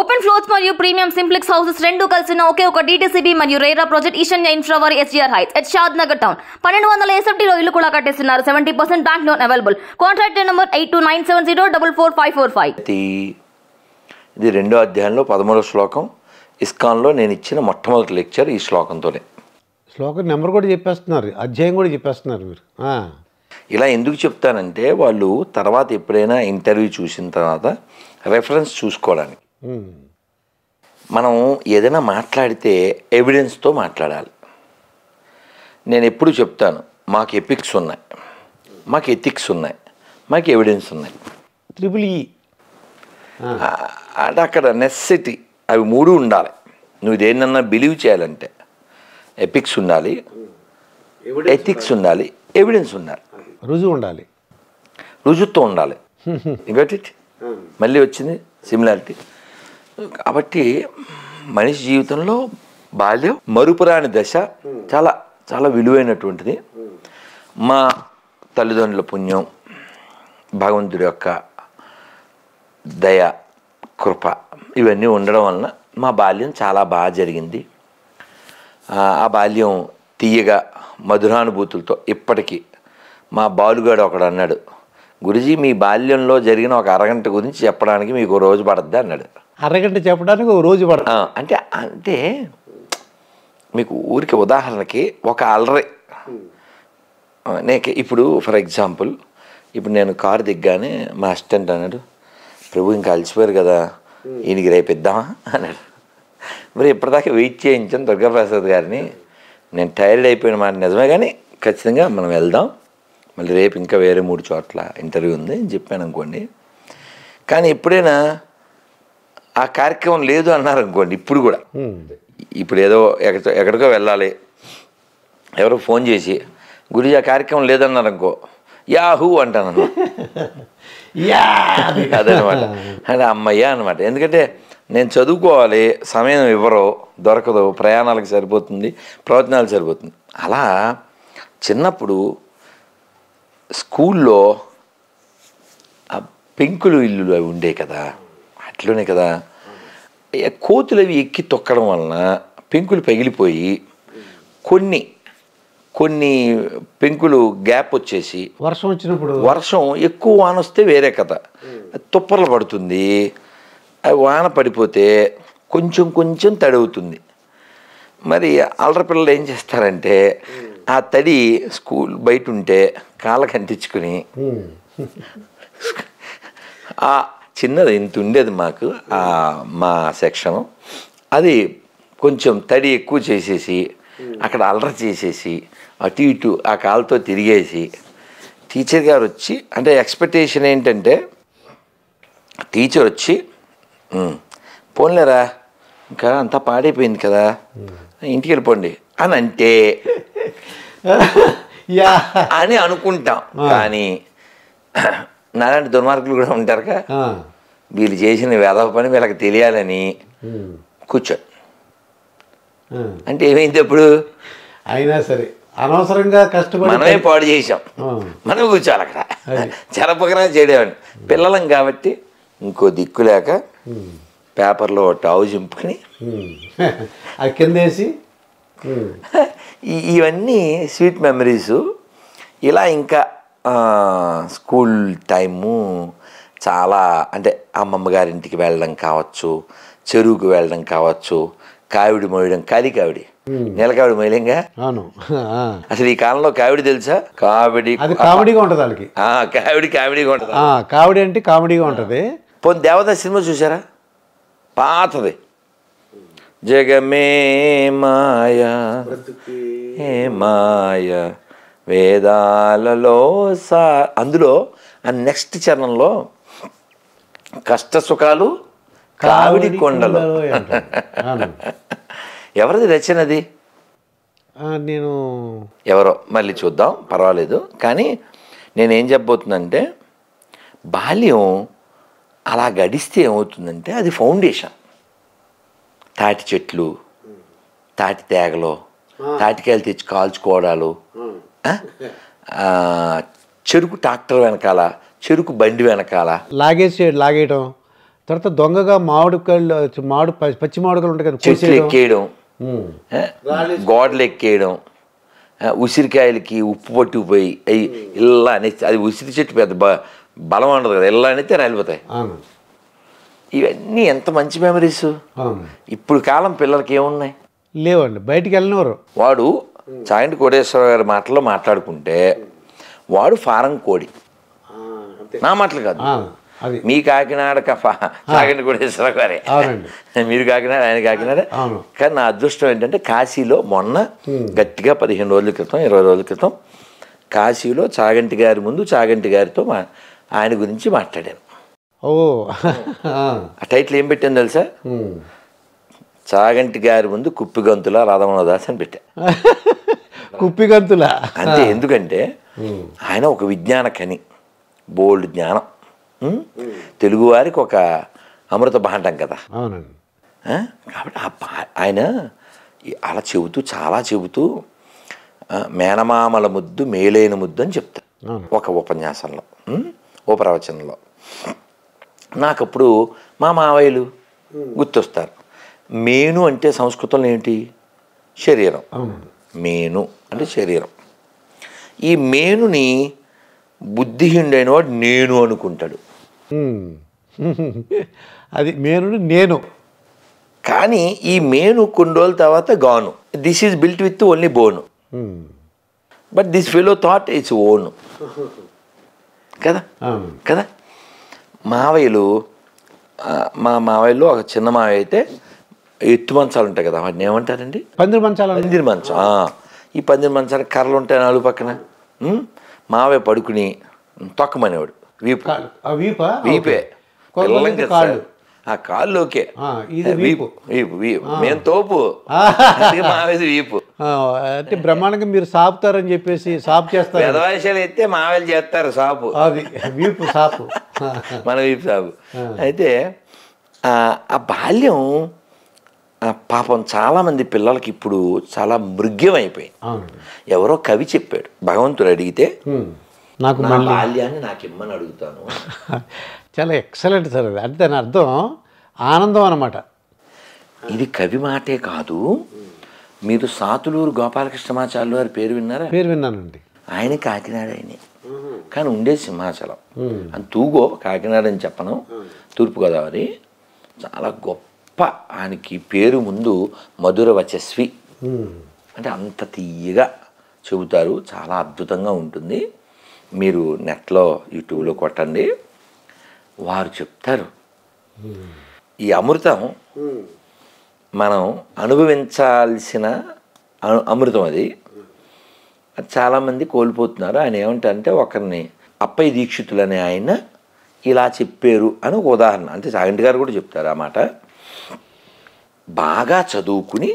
Open floors మరియు premium simplex houses రెండు కలిసిన ఒకే ఒక డీటీసీబీ మరియు రేరా ప్రాజెక్ట్ ఈశాన్య ఇన్ఫ్రావారి SGR heights at Shadnagar town 1200 ఎస్ఎఫ్టీలో ఇల్లు కూడా కట్టేస్తున్నారు. 70% bank loan available. Contract number 8297044545. ఇది రెండో అధ్యాయంలో 13వ శ్లోకం. ఇస్కాన్లో నేను ఇచ్చిన మొట్టమొదటి లెక్చర్ ఈ శ్లోకంతోనే. శ్లోకం నెంబర్ కూడా చెప్పేస్తున్నారు, అధ్యాయం కూడా చెప్పేస్తున్నారు మీరు. ఇలా ఎందుకు చెప్తానంటే వాళ్ళు తర్వాత ఎప్పుడైనా ఇంటర్వ్యూ చూసిన తర్వాత రెఫరెన్స్ చూసుకోవడానికి. మనం ఏదైనా మాట్లాడితే ఎవిడెన్స్తో మాట్లాడాలి. నేను ఎప్పుడు చెప్తాను, మాకు ఎపిక్స్ ఉన్నాయి, మాకు ఎథిక్స్ ఉన్నాయి, మాకు ఎవిడెన్స్ ఉన్నాయి. EEE అంటే అక్కడ నెసెసిటీ అవి మూడు ఉండాలి. నువ్వు దేన్నన్నా బిలీవ్ చేయాలంటే ఎపిక్స్ ఉండాలి, ఎథిక్స్ ఉండాలి, ఎవిడెన్స్ ఉండాలి, రుజువు ఉండాలి, రుజువుతో ఉండాలి. ఇట్ మళ్ళీ వచ్చింది సిమిలారిటీ. కాబట్టి మనిషి జీవితంలో బాల్యం మరుపురాని దశ, చాలా చాలా విలువైనటువంటిది. మా తల్లిదండ్రుల పుణ్యం, భగవంతుడి యొక్క దయ, కృప ఇవన్నీ ఉండడం వలన మా బాల్యం చాలా బాగా జరిగింది. ఆ బాల్యం తీయగా మధురానుభూతులతో ఇప్పటికీ. మా బాలుగాడు ఒకడు అన్నాడు, గురుజీ మీ బాల్యంలో జరిగిన ఒక అరగంట గురించి చెప్పడానికి మీకు రోజు పడద్దా అన్నాడు. అరగంట చెప్పడానికి ఒక రోజు పడదు అంటే అంటే మీకు ఊరికి ఉదాహరణకి ఒక అలరి ఇప్పుడు ఫర్ ఎగ్జాంపుల్ ఇప్పుడు నేను కారు దిగ్గానే మా అసిస్టెంట్ అన్నాడు, ప్రభు ఇంకా అలసిపోయారు కదా ఈయనకి రేపు ఇద్దామా అన్నాడు. మరి ఇప్పటిదాకా వెయిట్ చేయించాను దుర్గాప్రసాద్ గారిని. నేను టైర్డ్ అయిపోయిన మాట నిజమే, కానీ ఖచ్చితంగా మనం వెళ్దాం, మళ్ళీ రేపు ఇంకా వేరే 3 చోట్ల ఇంటర్వ్యూ ఉంది అని చెప్పాను అనుకోండి. కానీ ఎప్పుడైనా ఆ కార్యక్రమం లేదు అన్నారు అనుకోండి, ఇప్పుడు కూడా ఇప్పుడు ఏదో ఎక్కడికో వెళ్ళాలి, ఎవరో ఫోన్ చేసి గురించి ఆ కార్యక్రమం లేదన్నారు అనుకో, యాహూ అంటాను అదనమాట. అంటే అమ్మయ్య అనమాట. ఎందుకంటే నేను చదువుకోవాలి, సమయం ఇవ్వరు, దొరకదు, ప్రయాణాలకు సరిపోతుంది, ప్రవచనాలు సరిపోతుంది. అలా చిన్నప్పుడు స్కూల్లో ఆ పెంకులు ఇల్లులు అవి ఉండే కదా, అట్లనే కదా, కోతులు అవి ఎక్కి తొక్కడం వలన పెంకులు పగిలిపోయి కొన్ని పెంకులు గ్యాప్ వచ్చేసి వర్షం వచ్చినప్పుడు, వర్షం ఎక్కువ వాన వస్తే వేరే కథ, తుప్పర్లు పడుతుంది. వాన పడిపోతే కొంచెం కొంచెం తడి అవుతుంది. మరి అల్లరి పిల్లలు ఏం చేస్తారంటే ఆ తడి స్కూల్ బయట ఉంటే కాళ్ళకి అంటించుకుని, ఆ చిన్నది ఇంత ఉండేది మాకు మా సెక్షను, అది కొంచెం తడి ఎక్కువ చేసేసి అక్కడ అల్లరి చేసేసి అటు ఇటు ఆ కాలుతో తిరిగేసి టీచర్ గారు వచ్చి, అంటే ఎక్స్పెక్టేషన్ ఏంటంటే టీచర్ వచ్చి పోన్లేరా ఇంకా అంతా పాడైపోయింది కదా ఇంటికి వెళ్ళిపోండి అని అంటే అని అనుకుంటాం. కానీ నాలాంటి దుర్మార్గులు కూడా ఉంటారుగా, వీళ్ళు చేసిన వేదవ పని వీళ్ళకి తెలియాలని కూర్చోండి అంటే ఏమైంది అప్పుడు? అయినా సరే అనవసరంగా కష్టపడి మనమే పాడు చేసాం, మనం కూర్చోవాలి అక్కడ, జరపకరా చేయడేవాడిని. పిల్లలం కాబట్టి ఇంకో దిక్కు లేక పేపర్లో టావు చింపుకొని అది కిందేసి, ఇవన్నీ స్వీట్ మెమరీసు. ఇలా ఇంకా స్కూల్ టైము చాలా, అంటే అమ్మమ్మ గారింటికి వెళ్ళడం కావచ్చు, చెరువుకు వెళ్ళడం కావచ్చు, కావిడి మోయడం, కావిడి నీలకావిడి మొయలేంగా. అసలు ఈ కాలంలో కావిడి తెలుసా? కామెడీగా ఉంటుంది వాళ్ళకి. కామెడీగా ఉంటుంది. కావిడి అంటే కామెడీగా ఉంటుంది. పోనీ దేవదాస్ సినిమా చూసారా? పాతది. జగమే మాయా ఏ మాయ వేదాలలో అందులో ఆ నెక్స్ట్ చరణంలో కష్ట సుఖాలు కావిడి కొండలు. ఎవరిది రచనది? నేను ఎవరో మళ్ళీ చూద్దాం, పర్వాలేదు. కానీ నేనేం చెప్పబోతుందంటే బాల్యం అలా గడిస్తే ఏమవుతుందంటే అది ఫౌండేషన్. తాటి చెట్లు, తాటి తేగలు, తాటికాయలు తెచ్చి కాల్చుకోవడాలు, చెరుకు ట్రాక్టర్ వెనకాల, చెరుకు బండి వెనకాల లాగేయటం, తర్వాత దొంగగా మామిడి పచ్చి మామిడికాయలు ఉంటాయి కదా, చెట్లు కోసేయడం. ఎక్కేయడం, గోడలు ఎక్కేయడం, ఉసిరికాయలకి ఉప్పు పట్టుకుపోయి అవి ఇలా అనేసి, అది ఉసిరి చెట్టు పెద్ద బలం ఉండదు కదా, ఇలా అనేస్తే రాలిపోతాయి. అవును ఇవన్నీ ఎంత మంచి మెమరీస్. అవును. ఇప్పుడు కాలం పిల్లలకి ఏమున్నాయి? లేవండి, బయటికి వెళ్ళినవారు. వాడు చాగంటి కోటేశ్వర గారి మాటల్లో మాట్లాడుకుంటే వాడు ఫారం కోడి, నా మాటలు కాదు, అది మీ కాకినాడ చాగంటి కోటేశ్వర గారే. అవునండి. మీరు కాకినాడ, ఆయన కాకినాడ. అవును. కానీ నా అదృష్టం ఏంటంటే కాశీలో మొన్న గట్టిగా 15 రోజుల క్రితం 20 రోజుల క్రితం కాశీలో చాగంటి గారి ముందు చాగంటి గారితో ఆయన గురించి మాట్లాడాను. ఓ ఆ టైటిల్ ఏం పెట్టాను తెలుసా? చాగంటి గారి ముందు కుప్పిగంతుల రాధమోహనదాస్ అని పెట్టా. కుప్పిగంతుల అంతే. ఎందుకంటే ఆయన ఒక విజ్ఞాన కని, బోల్డ్ జ్ఞానం, తెలుగువారికి ఒక అమృత భాండం కదా. అవునండి. కాబట్టి ఆయన అలా చెబుతూ, చాలా చెబుతూ మేనమామల ముద్దు మేలైన ముద్దు అని చెప్తారు ఒక ఉపన్యాసంలో, ఓ ప్రవచనంలో. నాకప్పుడు మా మావయ్యలు గుర్తొస్తారు. మేను అంటే సంస్కృతంలో ఏంటి? శరీరం. మేను అంటే శరీరం. ఈ మేనుని బుద్ధిహీనుడైన వాడు నేను అనుకుంటాడు. అది మేను నేను. కానీ ఈ మేను కొన్ని రోజుల తర్వాత గాను. This is built with only bone, but this fellow thought its own కదా కదా. మావయ్యలు, మా మావయ్యలో ఒక చిన్న మావయ్య అయితే ఎత్తు మంచాలు ఉంటాయి కదా, వాటిని ఏమంటారండి? పందిరి మంచాలు. పందిరి మంచం. ఈ పందిరి మంచానికి కర్రలు ఉంటాయి నాలుగు పక్కన. మావయ్య పడుకుని తొక్కమనేవాడు. వీపే ఆ కాళ్ళలోకే వీపు. మేము తోపు, మావేది వీపు. అంటే బ్రహ్మాండంగా మీరు సాపుతారని చెప్పేసి సాపు చేస్తారు. పెదవాయిషాలు అయితే మావేలు చేస్తారు సాపు, అది వీపు సాపు, మన వీపు సాపు. అయితే ఆ బాల్యం పాపం చాలామంది పిల్లలకి ఇప్పుడు చాలా మృగ్యం అయిపోయింది. ఎవరో కవి చెప్పాడు, భగవంతుడు అడిగితే నాకు బాల్యాన్ని నాకు ఇమ్మని అడుగుతాను. చాలా ఎక్సలెంట్ సార్. అది అంటే దాని అర్థం ఆనందం అన్నమాట. ఇది కవి మాటే కాదు. మీరు సాతులూరు గోపాలకృష్ణమాచార్యులు వారి పేరు విన్నారా? పేరు విన్నానండి. ఆయన కాకినాడ ఆయనే, కానీ ఉండే సింహాచలం. అని తూగో కాకినాడ అని చెప్పను, తూర్పుగోదావరి. చాలా గొప్ప, ఆయనకి పేరు ముందు మధుర వచస్వి, అంటే అంత తీయగా చెబుతారు. చాలా అద్భుతంగా ఉంటుంది. మీరు నెట్లో యూట్యూబ్లో కొట్టండి, వారు చెప్తారు. ఈ అమృతం మనం అనుభవించాల్సిన అమృతం, అది చాలామంది కోల్పోతున్నారు. ఆయన ఏమంటారంటే, ఒకరిని అప్పయ్య దీక్షితులు అనే ఆయన ఇలా చెప్పారు అని ఒక ఉదాహరణ. అంటే చాగంటి గారు కూడా చెప్తారు ఆ మాట. బాగా చదువుకుని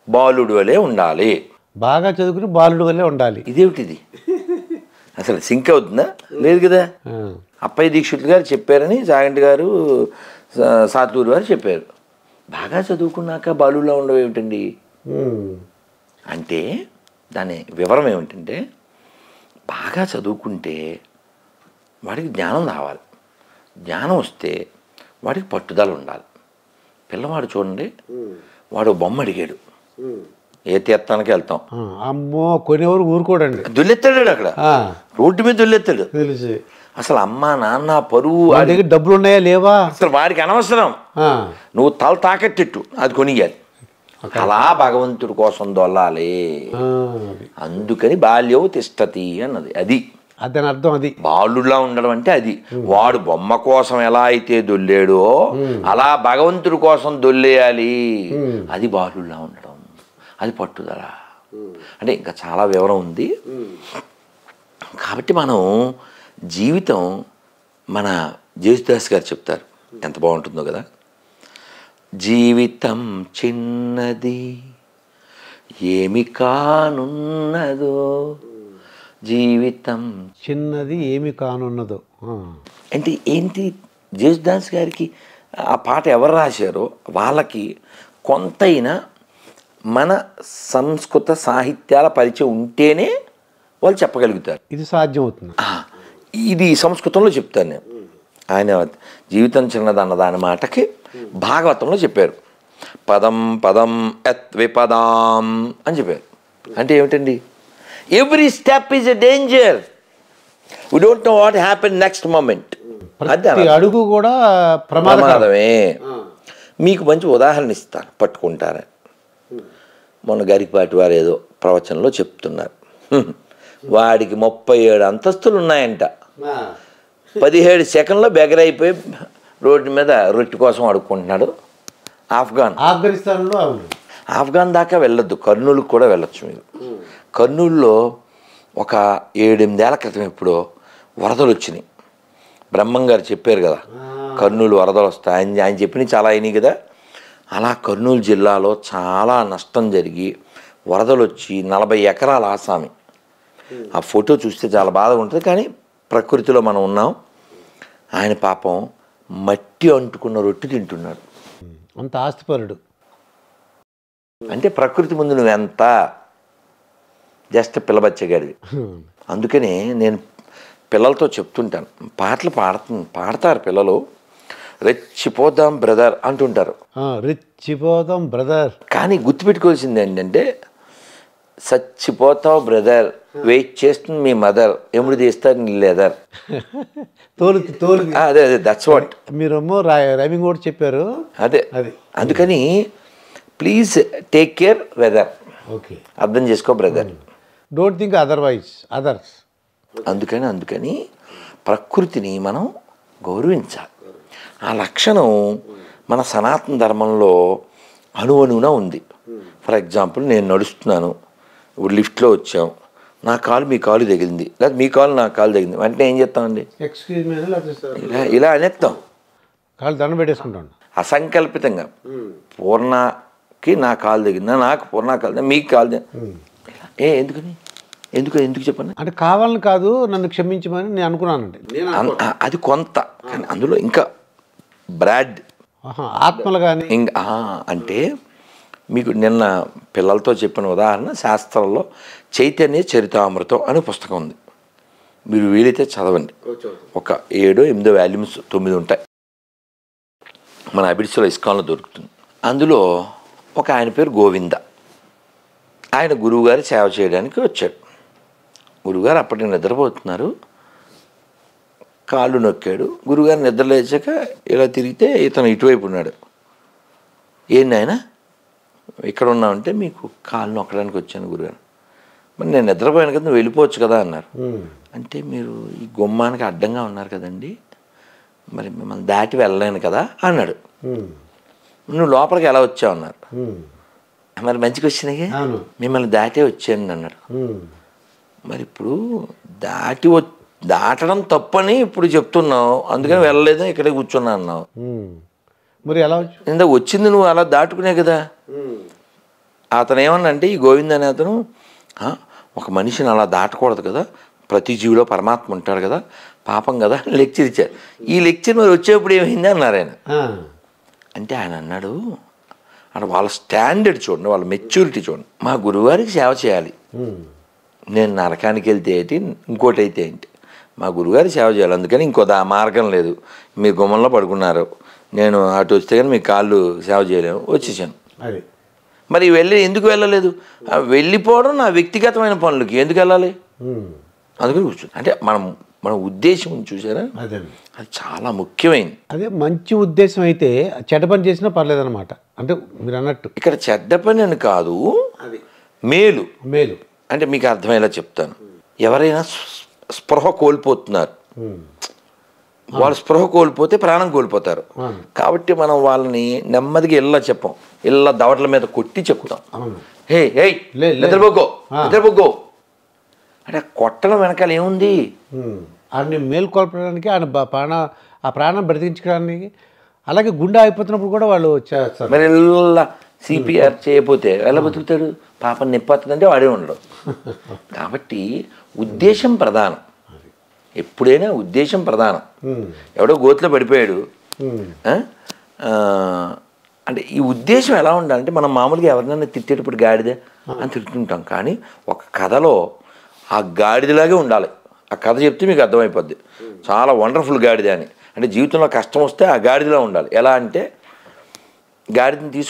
బాలుడు వలె ఉండాలి. బాగా చదువుకుని బాలుడు వలె ఉండాలి. ఇదేమిటిది? అసలు సింక్ అవుతుందా? లేదు కదా. అప్పయ్య దీక్షితులు గారు చెప్పారని చాగంటి గారు, సాతూరు గారు చెప్పారు. బాగా చదువుకున్నాక బాలులా ఉండవు ఏమిటండి అంటే, దాని వివరం ఏమిటంటే, బాగా చదువుకుంటే వాడికి జ్ఞానం రావాలి. జ్ఞానం వస్తే వాడికి పట్టుదల ఉండాలి. పిల్లవాడు చూడండి, వాడు బొమ్మ అడిగాడు, ఏ తీర్థానికి వెళ్తాం, అమ్మో కొనేవారు ఊరుకోడండి, దుల్లెత్తాడు. అక్కడ రోడ్డు మీద దుల్లెత్తాడు. తెలిసి అసలు అమ్మ నాన్న పరువు, దగ్గర డబ్బులు ఉన్నాయా లేవా అసలు వాడికి అనవసరం. నువ్వు తల తాకట్టిట్టు అది కొనియాలి. అలా భగవంతుడి కోసం దొల్లాలి. అందుకని బాల్యవు తిష్టతి అన్నది. అది దాని అర్థం. అది బాలుడిలా ఉండడం అంటే అది. వాడు బొమ్మ కోసం ఎలా అయితే దొల్లేడో అలా భగవంతుడి కోసం దొల్లేయాలి. అది బాలుడిలా ఉండడం, అది పట్టుదల. అంటే ఇంకా చాలా వివరం ఉంది. కాబట్టి మనం జీవితం, మన జేసుదాస్ గారు చెప్తారు, ఎంత బాగుంటుందో కదా. జీవితం చిన్నది ఏమి కానున్నదో, జీవితం చిన్నది ఏమి కానున్నదో అంటే ఏంటి? జేసుదాస్ గారికి ఆ పాట ఎవరు రాశారో వాళ్ళకి కొంతైనా మన సంస్కృత సాహిత్యాల పరిచయం ఉంటేనే వాళ్ళు చెప్పగలుగుతారు. ఇది సాధ్యం అవుతుంది. ఇది సంస్కృతంలో చెప్తాను నేను. ఆయన జీవితం చిన్నదన్న దాని మాటకి భాగవతంలో చెప్పారు, పదం పదం యత్ విపదాం అని చెప్పారు. అంటే ఏమిటండి? Every step is a danger, we don't know what happen next moment. అడుగు కూడా ప్రమాదమే. మీకు మంచి ఉదాహరణ ఇస్తాను, పట్టుకుంటారని. మొన్న గరికపాటి వారు ఏదో ప్రవచనంలో చెప్తున్నారు, వాడికి 37 అంతస్తులు ఉన్నాయంట, 17 సెకండ్లో బెగరైపోయి రోడ్డు మీద రొట్టె కోసం అడుక్కుంటున్నాడు. ఆఫ్ఘనిస్తాన్లో ఆఫ్ఘాన్ దాకా వెళ్ళొద్దు, కర్నూలుకు కూడా వెళ్ళొచ్చు మీరు. కర్నూలులో ఒక 7-8 ఏళ్ల క్రితం ఇప్పుడు వరదలు వచ్చినాయి. బ్రహ్మం గారు చెప్పారు కదా, కర్నూలు వరదలు వస్తాయి, ఆయన చెప్పినవి చాలా అయినాయి కదా. అలా కర్నూలు జిల్లాలో చాలా నష్టం జరిగి వరదలు వచ్చి 40 ఎకరాల ఆసామి. ఆ ఫోటో చూస్తే చాలా బాధగా ఉంటుంది, కానీ ప్రకృతిలో మనం ఉన్నాం. ఆయన పాపం మట్టి అంటుకున్న రొట్టె తింటున్నాడు. అంత ఆస్తిపరుడు. అంటే ప్రకృతి ముందు నువ్వెంత జస్ట్ పిల్లబచ్చగాడివి. అందుకని నేను పిల్లలతో చెప్తుంటాను, పాటలు పాడతారు పిల్లలు, రెచ్చిపోదాం బ్రదర్ అంటుంటారు. రెచ్చిపోదాం బ్రదర్. కానీ గుర్తుపెట్టుకోవాల్సింది ఏంటంటే, చచ్చిపోతావు బ్రదర్, వెయిట్ చేస్తుంది మీ మదర్, ఎముడు తీస్తారు నీ లెదర్. అదే దట్స్ వాట్ మీరేమో రైమింగ్ కూడా చెప్పారు. అదే అందుకని please take care weather. Okay, అర్థం చేసుకో బ్రదర్, డోంట్ థింక్ అదర్స్. అందుకని ప్రకృతిని మనం గౌరవించాలి. ఆ లక్షణం మన సనాతన ధర్మంలో అణువణువున ఉంది. ఫర్ ఎగ్జాంపుల్, నేను నడుస్తున్నాను, ఇప్పుడు లిఫ్ట్లో వచ్చాం, నా కాలు మీ కాలు తగిలింది, లేదా మీ కాలు నా కాలు తగిలింది, వెంటనే ఏం చేస్తామండి? ఇలా అనేస్తాం, కాలు దండం పెట్టేసుకుంటాను. అసంకల్పితంగా పూర్ణకి నా కాలు తగిలిందా, నాకు పూర్ణ కాలు, మీకు కాలు ఎందుకని ఎందుకు చెప్పండి? అంటే కావాలని కాదు, నన్ను క్షమించమని నేను అనుకున్నానండి. అది కొంత, కానీ అందులో ఇంకా బ్రాడ్ ఆత్మలు కానీ ఇంకా అంటే మీకు నిన్న పిల్లలతో చెప్పిన ఉదాహరణ, శాస్త్రంలో చైతన్య చరితామృతం అనే పుస్తకం ఉంది, మీరు వీలైతే చదవండి. ఒక 7-8 వాల్యూమ్స్ 9 ఉంటాయి, మన అబిడ్స్లో ఇస్కాన్లో దొరుకుతుంది. అందులో ఒక ఆయన పేరు గోవింద, ఆయన గురువుగారి సేవ చేయడానికి వచ్చాడు. గురువుగారు అప్పటికి నిద్రపోతున్నారు, కాళ్ళు నొక్కాడు. గురువుగారు నిద్ర లేచాక ఇలా తిరిగితే ఇతను ఇటువైపు ఉన్నాడు. ఏంటి ఆయన ఇక్కడ ఉన్నామంటే, మీకు కాళ్ళు నొక్కడానికి వచ్చాను గురుగారు. మరి నేను నిద్రపోయాను కదా, నువ్వు వెళ్ళిపోవచ్చు కదా అన్నారు. అంటే మీరు ఈ గుమ్మానికి అడ్డంగా ఉన్నారు కదండి, మరి మిమ్మల్ని దాటి వెళ్ళలేను కదా అన్నాడు. నువ్వు లోపలికి ఎలా వచ్చావు అన్నారు. మరి మంచిగా వచ్చినాయి, మిమ్మల్ని దాటే వచ్చాను అన్నాడు. మరి ఇప్పుడు దాటడం తప్పని ఇప్పుడు చెప్తున్నావు, అందుకని వెళ్ళలేదు, ఇక్కడే కూర్చున్నా అన్నావు. మరి ఎలా ఇందాక వచ్చింది నువ్వు అలా దాటుకునే కదా. అతను ఏమన్నా అంటే, ఈ గోవింద్ అనే అతను, ఒక మనిషిని అలా దాటకూడదు కదా, ప్రతి జీవిలో పరమాత్మ ఉంటాడు కదా, పాపం కదా లెక్చర్ ఇచ్చారు. ఈ లెక్చర్ మరి వచ్చేప్పుడు ఏమైంది అన్నారు ఆయన. అంటే ఆయన అన్నాడు, అంటే వాళ్ళ స్టాండర్డ్ చూడండి, వాళ్ళ మెచ్యూరిటీ చూడండి. మా గురువారికి సేవ చేయాలి, నేను నరకానికి వెళ్తే ఏంటి, ఇంకోటి అయితే ఏంటి, మా గురుగారికి సేవ చేయాలి, అందుకని ఇంకో మార్గం లేదు. మీరు గుమ్మంలో పడుకున్నారు, నేను అటు వస్తే కానీ మీ కాళ్ళు సేవ చేయలేము, వచ్చేసాను. మరి ఎందుకు వెళ్ళలేదు? వెళ్ళిపోవడం నా వ్యక్తిగతమైన పనులకి, ఎందుకు వెళ్ళాలి? అందుకని కూర్చొని. అంటే మన ఉద్దేశం చూసారా, అది చాలా ముఖ్యమైనది. అదే మంచి ఉద్దేశం అయితే చెడ్డ పని చేసినా పర్లేదన్నమాట. అంటే మీరు అన్నట్టు ఇక్కడ చెడ్డ పని అని కాదు, మేలు అంటే మీకు అర్థమయ్యేలా చెప్తాను. ఎవరైనా స్పృహ కోల్పోతున్నారు, వాళ్ళు స్పృహ కోల్పోతే ప్రాణం కోల్పోతారు. కాబట్టి మనం వాళ్ళని నెమ్మదిగా చెప్పం, దవడల మీద కొట్టి చెప్తాం, హే హే నిద్రపోకో అంటే కొట్టడం వెనకాల ఏముంది? ఆయన మేల్కొల్పడానికి, ఆయన ప్రాణం బ్రతికించడానికి. అలాగే గుండె అయిపోతున్నప్పుడు కూడా వాళ్ళు చేస్తారు. మరి సిపిఆర్ చేయకపోతే ఎలా బతుకుతాడు? పాపం నిప్పతుందంటే వాడే ఉండడు. కాబట్టి ఉద్దేశం ప్రధానం, ఎప్పుడైనా ఉద్దేశం ప్రధానం. ఎవడో గోతులో పడిపోయాడు అంటే ఈ ఉద్దేశం ఎలా ఉండాలంటే, మనం మామూలుగా ఎవరినైనా తిట్టేటప్పుడు గాడిద అని తిడుతుంటాం, కానీ ఒక కథలో ఆ గాడిదలాగే ఉండాలి. ఆ కథ చెప్తే మీకు అర్థమైపోద్ది, చాలా వండర్ఫుల్ గాడిద అని. అంటే జీవితంలో కష్టం వస్తే ఆ గాడిదలో ఉండాలి. ఎలా అంటే గాడిదని